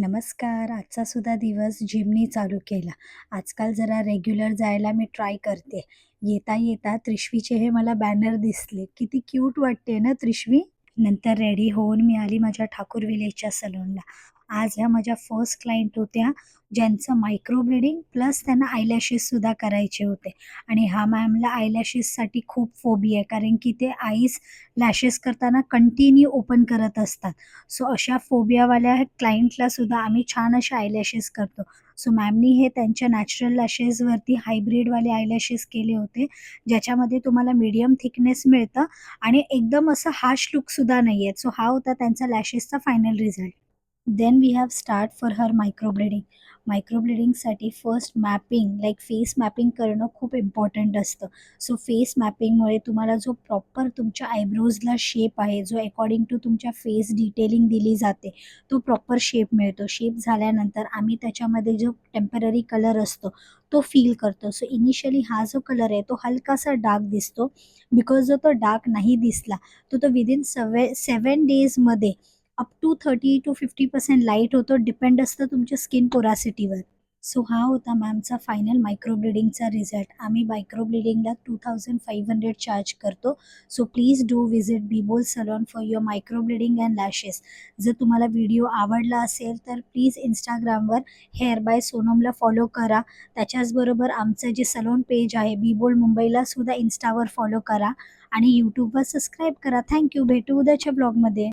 नमस्कार. आजचा सुद्धा दिवस जिमनी चालू केला. आजकाल जरा रेग्युलर जायला मी ट्राय करते. येता-येता त्रिशवीचे हे मला बॅनर दिसले. किती क्यूट वाटते ना त्रिशवी? नंतर रेडी होऊन मी आली माझ्या ठाकूर विलेजच्या सलूनला. आज ह्या माझ्या फर्स्ट क्लायंट होत्या, ज्यांचं मायक्रो ब्लेडिंग प्लस त्यांना आयलॅशेससुद्धा करायचे होते. आणि ह्या मॅमला आयलॅशेससाठी खूप फोबिया आहे, कारण की ते आईज लॅशेस करताना कंटिन्यू ओपन करत असतात. सो अशा फोबियावाल्या क्लायंटला सुद्धा आम्ही छान असे आयलॅशेस करतो. सो मॅमनी हे त्यांच्या नॅचरल लॅशेसवरती हायब्रिडवाले आयलॅशेस केले होते, ज्याच्यामध्ये तुम्हाला मीडियम थिकनेस मिळतं आणि एकदम असं हार्श लूकसुद्धा नाही आहेत. सो हा होता त्यांचा लॅशेसचा final result. Then we have start for her microblading. मायक्रोब्लेडिंगसाठी first mapping like face mapping करणं खूप इम्पॉर्टंट असतं. सो फेस मॅपिंगमुळे तुम्हाला जो प्रॉपर तुमच्या आयब्रोजला शेप आहे, जो अकॉर्डिंग टू तुमच्या फेस डिटेलिंग दिली जाते, तो प्रॉपर शेप मिळतो. शेप झाल्यानंतर आम्ही त्याच्यामध्ये जो टेम्पररी कलर असतो, तो फील करतो. सो इनिशियली हा जो कलर आहे, तो हलकासा डार्क दिसतो. बिकॉज जो तो डार्क नाही दिसला, तो विदिन 7 डेजमध्ये अप टू 30 to 50% लाईट होतो. डिपेंड असतं तुमच्या स्किन पोरॅसिटीवर. सो हा होता मॅमचा फायनल मायक्रो ब्लीडिंगचा रिझल्ट. आम्ही मायक्रो ब्लीडिंगला 2500 चार्ज करतो. So please do visit be bold salon for your microblading and lashes. जर तुम्हाला व्हिडिओ आवडला असेल तर प्लीज Instagramवर हेअर बाय सोनमला फॉलो करा. त्याच्याचबरोबर आमचं जे सलॉन पेज आहे बीबोल मुंबईला सुद्धा इन्स्टावर फॉलो करा आणि यूट्यूबवर सबस्क्राईब करा. थँक भेटू उद्याच्या ब्लॉगमध्ये.